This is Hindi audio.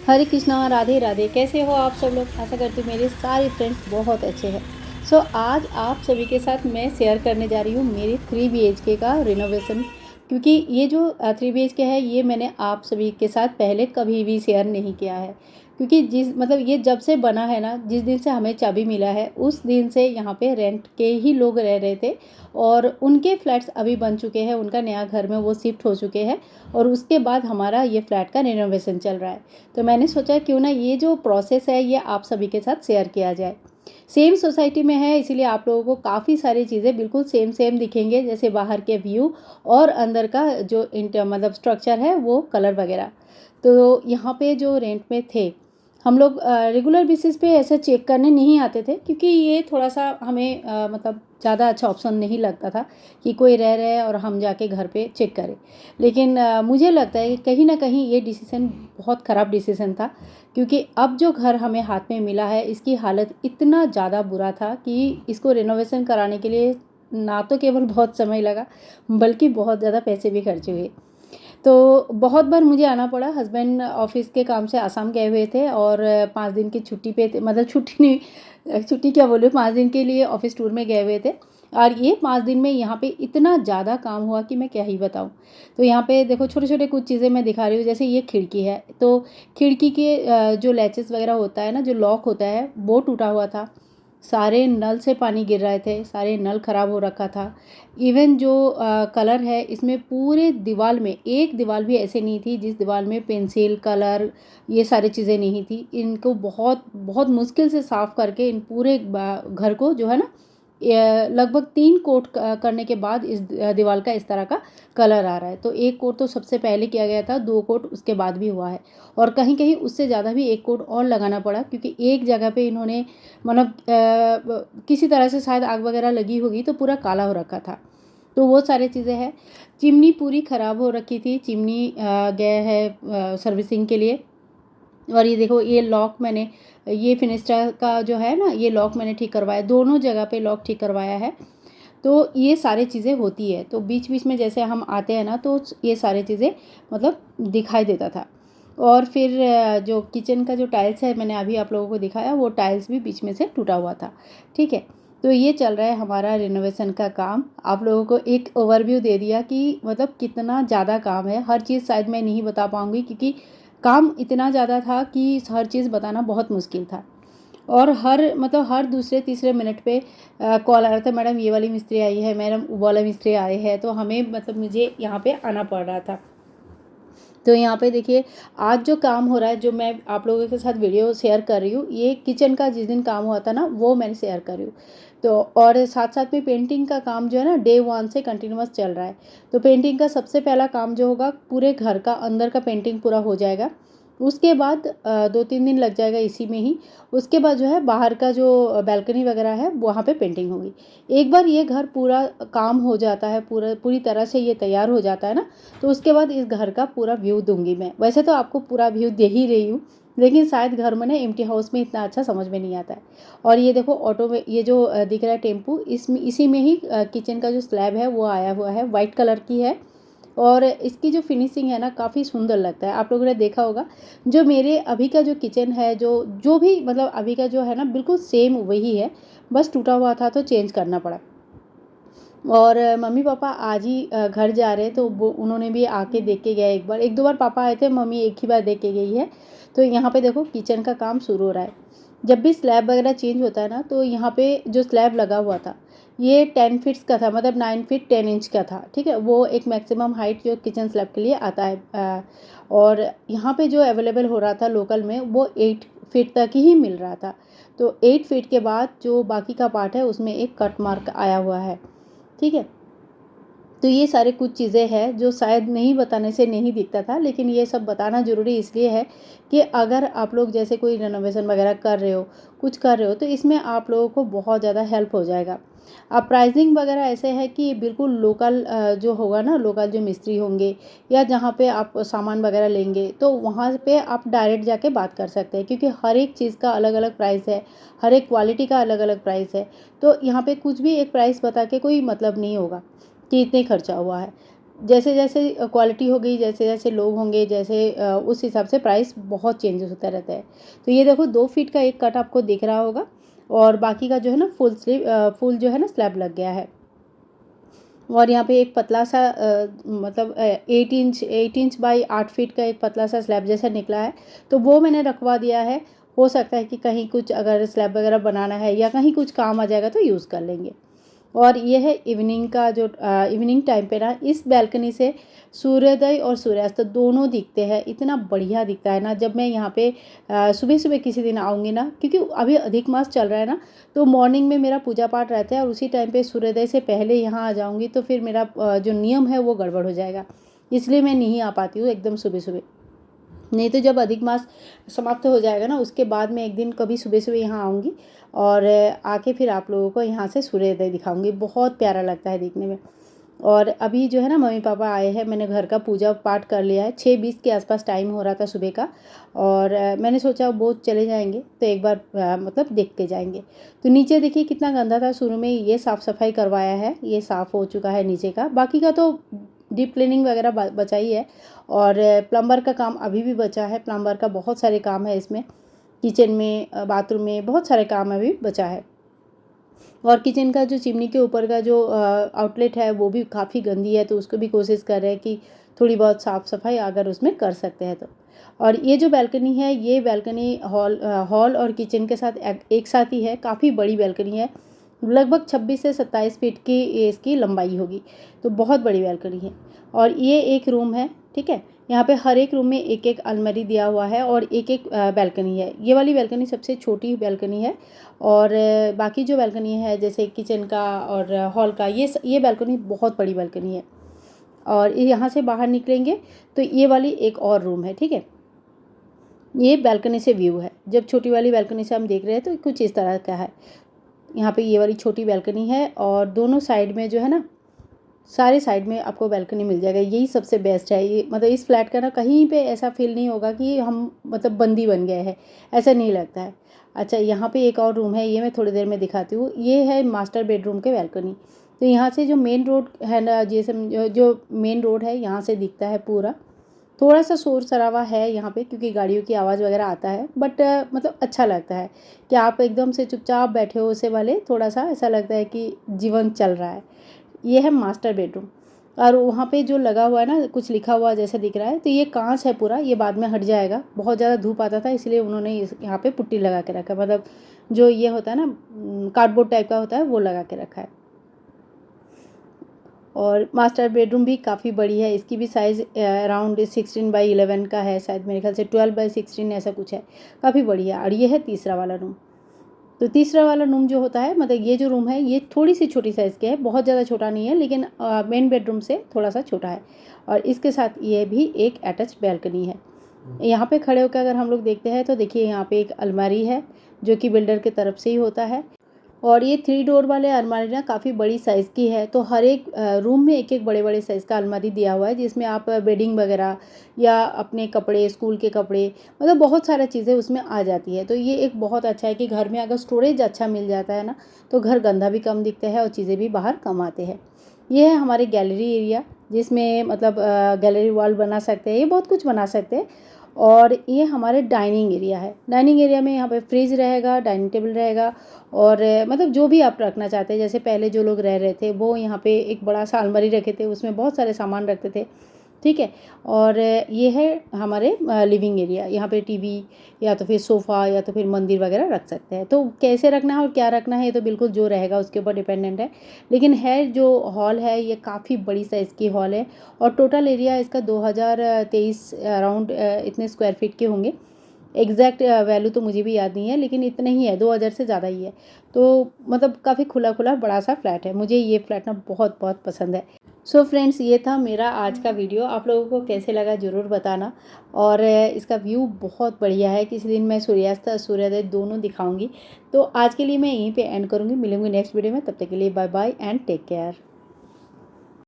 हरे कृष्णा, राधे राधे। कैसे हो आप सब लोग? आशा करती हूँ मेरे सारे फ्रेंड्स बहुत अच्छे हैं। आज आप सभी के साथ मैं शेयर करने जा रही हूँ मेरी 3 BHK का रिनोवेशन। क्योंकि ये जो 3 BHK है, ये मैंने आप सभी के साथ पहले कभी भी शेयर नहीं किया है। क्योंकि ये जब से बना है ना, जिस दिन से हमें चाबी मिला है उस दिन से यहाँ पे रेंट के ही लोग रह रहे थे। और उनके फ्लैट्स अभी बन चुके हैं, उनका नया घर में वो शिफ्ट हो चुके हैं। और उसके बाद हमारा ये फ्लैट का रिनोवेशन चल रहा है। तो मैंने सोचा क्यों ना ये जो प्रोसेस है ये आप सभी के साथ शेयर किया जाए। सेम सोसाइटी में है, इसीलिए आप लोगों को काफ़ी सारी चीज़ें बिल्कुल सेम सेम दिखेंगे, जैसे बाहर के व्यू और अंदर का जो मतलब स्ट्रक्चर है वो कलर वगैरह। तो यहाँ पे जो रेंट में थे हम लोग रेगुलर बेसिस पे ऐसे चेक करने नहीं आते थे, क्योंकि ये थोड़ा सा हमें मतलब ज़्यादा अच्छा ऑप्शन नहीं लगता था कि कोई रह रहे हैं और हम जाके घर पे चेक करें। लेकिन मुझे लगता है कि कहीं ना कहीं ये डिसीज़न बहुत ख़राब डिसीज़न था। क्योंकि अब जो घर हमें हाथ में मिला है इसकी हालत इतना ज़्यादा बुरा था कि इसको रिनोवेशन कराने के लिए ना तो केवल बहुत समय लगा, बल्कि बहुत ज़्यादा पैसे भी खर्च हुए। तो बहुत बार मुझे आना पड़ा। हस्बैंड ऑफिस के काम से आसाम गए हुए थे और 5 दिन की छुट्टी पे थे, मतलब छुट्टी नहीं, छुट्टी क्या बोलूँ, 5 दिन के लिए ऑफिस टूर में गए हुए थे। और ये 5 दिन में यहाँ पे इतना ज़्यादा काम हुआ कि मैं क्या ही बताऊँ। तो यहाँ पे देखो, छोटे छोटे कुछ चीज़ें मैं दिखा रही हूँ। जैसे ये खिड़की है, तो खिड़की के जो लैचेस वगैरह होता है ना, जो लॉक होता है वो टूटा हुआ था। सारे नल से पानी गिर रहे थे, सारे नल ख़राब हो रखा था। इवन जो कलर है इसमें पूरे दीवार में एक दीवार भी ऐसे नहीं थी जिस दीवार में पेंसिल कलर ये सारी चीज़ें नहीं थी। इनको बहुत बहुत मुश्किल से साफ़ करके इन पूरे घर को जो है ना, लगभग 3 कोट करने के बाद इस दीवार का इस तरह का कलर आ रहा है। तो 1 कोट तो सबसे पहले किया गया था, 2 कोट उसके बाद भी हुआ है। और कहीं कहीं उससे ज़्यादा भी 1 कोट और लगाना पड़ा, क्योंकि एक जगह पे इन्होंने मतलब किसी तरह से शायद आग वगैरह लगी होगी तो पूरा काला हो रखा था। तो वो सारी चीज़ें हैं। चिमनी पूरी ख़राब हो रखी थी, चिमनी गया है सर्विसिंग के लिए। और ये देखो, ये लॉक मैंने, ये फिनिस्टर का जो है ना, ये लॉक मैंने ठीक करवाया, दोनों जगह पे लॉक ठीक करवाया है। तो ये सारी चीज़ें होती है, तो बीच बीच में जैसे हम आते हैं ना, तो ये सारी चीज़ें मतलब दिखाई देता था। और फिर जो किचन का जो टाइल्स है मैंने अभी आप लोगों को दिखाया, वो टाइल्स भी बीच में से टूटा हुआ था। ठीक है। तो ये चल रहा है हमारा रिनोवेशन का काम। आप लोगों को एक ओवरव्यू दे दिया कि मतलब कितना ज़्यादा काम है। हर चीज़ शायद मैं नहीं बता पाऊँगी, क्योंकि काम इतना ज़्यादा था कि हर चीज़ बताना बहुत मुश्किल था। और हर दूसरे तीसरे मिनट पे कॉल आ रहा था, मैडम ये वाली मिस्त्री आई है, मैडम वो वाला मिस्त्री आए हैं। तो हमें मतलब मुझे यहाँ पे आना पड़ रहा था। तो यहाँ पे देखिए, आज जो काम हो रहा है, जो मैं आप लोगों के साथ वीडियो शेयर कर रही हूँ, ये किचन का जिस दिन काम हुआ था ना वो मैंने शेयर कर रही हूँ। तो और साथ साथ में पेंटिंग का काम जो है ना, डे 1 से कंटिन्यूअस चल रहा है। तो पेंटिंग का सबसे पहला काम जो होगा, पूरे घर का अंदर का पेंटिंग पूरा हो जाएगा। उसके बाद 2-3 दिन लग जाएगा इसी में ही। उसके बाद जो है बाहर का जो बैल्कनी वगैरह है वहाँ पे पेंटिंग होगी। एक बार ये घर पूरा काम हो जाता है, पूरी तरह से ये तैयार हो जाता है ना, तो उसके बाद इस घर का पूरा व्यू दूंगी मैं। वैसे तो आपको पूरा व्यू दे ही रही हूँ, लेकिन शायद घर में ना एम्प्टी हाउस में इतना अच्छा समझ में नहीं आता है। और ये देखो, ऑटो में ये जो दिख रहा है टेम्पू, इसमें इसी में ही किचन का जो स्लैब है वो आया हुआ है, वाइट कलर की है। और इसकी जो फिनिशिंग है ना, काफ़ी सुंदर लगता है। आप लोगों ने देखा होगा, जो मेरे अभी का जो किचन है, जो जो भी मतलब अभी का जो है ना, बिल्कुल सेम वही है। बस टूटा हुआ था तो चेंज करना पड़ा। और मम्मी पापा आज ही घर जा रहे हैं, तो वो उन्होंने भी आके देख के गए। एक बार एक दो बार पापा आए थे, मम्मी एक ही बार देख के गई है। तो यहाँ पे देखो, किचन का काम शुरू हो रहा है। जब भी स्लैब वगैरह चेंज होता है ना, तो यहाँ पे जो स्लैब लगा हुआ था ये 10 फीट्स का था, मतलब 9 फीट 10 इंच का था। ठीक है, वो एक मैक्सिमम हाइट जो किचन स्लैब के लिए आता है। और यहाँ पे जो अवेलेबल हो रहा था लोकल में, वो 8 फीट तक ही मिल रहा था। तो 8 फीट के बाद जो बाकी का पार्ट है उसमें एक कट मार्क आया हुआ है। ठीक है। तो ये सारे कुछ चीज़ें हैं जो शायद नहीं बताने से नहीं दिखता था, लेकिन ये सब बताना ज़रूरी इसलिए है कि अगर आप लोग जैसे कोई रेनोवेशन वगैरह कर रहे हो, कुछ कर रहे हो, तो इसमें आप लोगों को बहुत ज़्यादा हेल्प हो जाएगा। अब प्राइसिंग वगैरह ऐसे है कि बिल्कुल लोकल जो होगा ना, लोकल जो मिस्त्री होंगे या जहाँ पे आप सामान वगैरह लेंगे, तो वहाँ पे आप डायरेक्ट जाके बात कर सकते हैं, क्योंकि हर एक चीज़ का अलग अलग प्राइस है, हर एक क्वालिटी का अलग अलग प्राइस है। तो यहाँ पे कुछ भी एक प्राइस बता के कोई मतलब नहीं होगा कि इतने खर्चा हुआ है। जैसे जैसे क्वालिटी होगी, जैसे जैसे लोग होंगे, जैसे उस हिसाब से प्राइस बहुत चेंजेस होता रहता है। तो ये देखो 2 फीट का एक कट आपको दिख रहा होगा और बाकी का जो है ना फुल जो है ना स्लैब लग गया है। और यहाँ पे एक पतला सा मतलब 8 इंच बाई 8 फीट का एक पतला सा स्लैब जैसा निकला है, तो वो मैंने रखवा दिया है। हो सकता है कि कहीं कुछ अगर स्लैब वगैरह बनाना है या कहीं कुछ काम आ जाएगा तो यूज़ कर लेंगे। और ये है इवनिंग का जो इवनिंग टाइम पे ना इस बालकनी से सूर्योदय और सूर्यास्त दोनों दिखते हैं। इतना बढ़िया दिखता है ना जब मैं यहाँ पे सुबह सुबह किसी दिन आऊँगी ना, क्योंकि अभी अधिक मास चल रहा है ना, तो मॉर्निंग में मेरा पूजा पाठ रहता है और उसी टाइम पे सूर्योदय से पहले यहाँ आ जाऊँगी तो फिर मेरा जो नियम है वो गड़बड़ हो जाएगा, इसलिए मैं नहीं आ पाती हूँ एकदम सुबह सुबह। नहीं तो जब अधिक मास समाप्त हो जाएगा ना उसके बाद मैं एक दिन कभी सुबह सुबह यहाँ आऊँगी और आके फिर आप लोगों को यहाँ से सूर्योदय दिखाऊंगी। बहुत प्यारा लगता है देखने में। और अभी जो है ना मम्मी पापा आए हैं, मैंने घर का पूजा पाठ कर लिया है। 6:20 के आसपास टाइम हो रहा था सुबह का और मैंने सोचा वो चले जाएंगे तो एक बार मतलब देख के जाएंगे। तो नीचे देखिए कितना गंदा था, शुरू में ये साफ़ सफाई करवाया है, ये साफ़ हो चुका है नीचे का। बाकी का तो डीप क्लीनिंग वगैरह बचा ही है और प्लम्बर का काम अभी भी बचा है। प्लम्बर का बहुत सारे काम है इसमें, किचन में बाथरूम में बहुत सारे काम अभी बचा है। और किचन का जो चिमनी के ऊपर का जो आउटलेट है वो भी काफ़ी गंदी है, तो उसको भी कोशिश कर रहे हैं कि थोड़ी बहुत साफ़ सफाई अगर उसमें कर सकते हैं तो। और ये जो बालकनी है ये बालकनी हॉल और किचन के साथ एक साथ ही है। काफ़ी बड़ी बालकनी है, लगभग 26 से 27 फीट की इसकी लंबाई होगी, तो बहुत बड़ी बालकनी है। और ये एक रूम है, ठीक है। यहाँ पे हर एक रूम में एक एक अलमारी दिया हुआ है और एक एक बालकनी है। ये वाली बालकनी सबसे छोटी बालकनी है और बाकी जो बालकनी है जैसे किचन का और हॉल का, ये बालकनी बहुत बड़ी बालकनी है। और यहाँ से बाहर निकलेंगे तो ये वाली एक और रूम है, ठीक है। ये बालकनी से व्यू है। जब छोटी वाली बालकनी से हम देख रहे हैं तो कुछ इस तरह का है। यहाँ पे ये वाली छोटी बालकनी है और दोनों साइड में जो है ना, सारे साइड में आपको बालकनी मिल जाएगा। यही सबसे बेस्ट है। ये मतलब इस फ्लैट का ना कहीं पे ऐसा फील नहीं होगा कि हम मतलब बंदी बन गए हैं, ऐसा नहीं लगता है। अच्छा, यहाँ पे एक और रूम है, ये मैं थोड़ी देर में दिखाती हूँ। ये है मास्टर बेडरूम के बालकनी। तो यहाँ से जो मेन रोड है ना, जैसे जो मेन रोड है यहाँ से दिखता है पूरा। थोड़ा सा शोर शराबा है यहाँ पे क्योंकि गाड़ियों की आवाज़ वगैरह आता है, बट मतलब अच्छा लगता है कि आप एकदम से चुपचाप बैठे हो, उसे वाले थोड़ा सा ऐसा लगता है कि जीवन चल रहा है। ये है मास्टर बेडरूम। और वहाँ पे जो लगा हुआ है ना, कुछ लिखा हुआ जैसा दिख रहा है, तो ये कांच है पूरा, ये बाद में हट जाएगा। बहुत ज़्यादा धूप आता था इसलिए उन्होंने यहाँ पे पुट्टी लगा के रखा है, मतलब जो ये होता है ना कार्डबोर्ड टाइप का होता है वो लगा के रखा है। और मास्टर बेडरूम भी काफ़ी बड़ी है, इसकी भी साइज़ अराउंड 16/11 का है, शायद मेरे ख्याल से 12/16 ऐसा कुछ है, काफ़ी बड़ी है। और ये है तीसरा वाला रूम। तो तीसरा वाला रूम जो होता है, मतलब ये जो रूम है ये थोड़ी सी छोटी साइज़ के है, बहुत ज़्यादा छोटा नहीं है, लेकिन मेन बेडरूम से थोड़ा सा छोटा है। और इसके साथ ये भी एक अटैच बालकनी है। यहाँ पे खड़े होकर अगर हम लोग देखते हैं तो देखिए यहाँ पे एक अलमारी है जो कि बिल्डर की तरफ से ही होता है। और ये 3 डोर वाले अलमारी ना काफ़ी बड़ी साइज़ की है, तो हर एक रूम में एक एक बड़े बड़े साइज़ का अलमारी दिया हुआ है जिसमें आप बेडिंग वगैरह या अपने कपड़े, स्कूल के कपड़े, मतलब बहुत सारी चीज़ें उसमें आ जाती है। तो ये एक बहुत अच्छा है कि घर में अगर स्टोरेज अच्छा मिल जाता है ना, तो घर गंदा भी कम दिखता है और चीज़ें भी बाहर कम आते हैं। ये है हमारे गैलरी एरिया, जिसमें मतलब गैलरी वॉल बना सकते हैं, ये बहुत कुछ बना सकते हैं। और ये हमारे डाइनिंग एरिया है। डाइनिंग एरिया में यहाँ पे फ्रिज रहेगा, डाइनिंग टेबल रहेगा और मतलब जो भी आप रखना चाहते हैं। जैसे पहले जो लोग रह रहे थे वो यहाँ पे एक बड़ा सा अलमारी रखे थे, उसमें बहुत सारे सामान रखते थे, ठीक है। और ये है हमारे लिविंग एरिया, यहाँ पे टीवी या तो फिर सोफ़ा या तो फिर मंदिर वगैरह रख सकते हैं। तो कैसे रखना है और क्या रखना है ये तो बिल्कुल जो रहेगा उसके ऊपर डिपेंडेंट है। लेकिन है जो हॉल है ये काफ़ी बड़ी साइज़ की हॉल है और टोटल एरिया इसका 2023 अराउंड इतने स्क्वायर फीट के होंगे। एग्जैक्ट वैल्यू तो मुझे भी याद नहीं है, लेकिन इतने ही है, 2000 से ज़्यादा ही है। तो मतलब काफ़ी खुला खुला बड़ा सा फ्लैट है। मुझे ये फ्लैट ना बहुत बहुत पसंद है। सो फ्रेंड्स, ये था मेरा आज का वीडियो। आप लोगों को कैसे लगा ज़रूर बताना। और इसका व्यू बहुत बढ़िया है। किसी दिन मैं सूर्यास्त सूर्योदय दोनों दिखाऊंगी। तो आज के लिए मैं यहीं पे एंड करूंगी। मिलूंगी नेक्स्ट वीडियो में, तब तक के लिए bye bye and take care.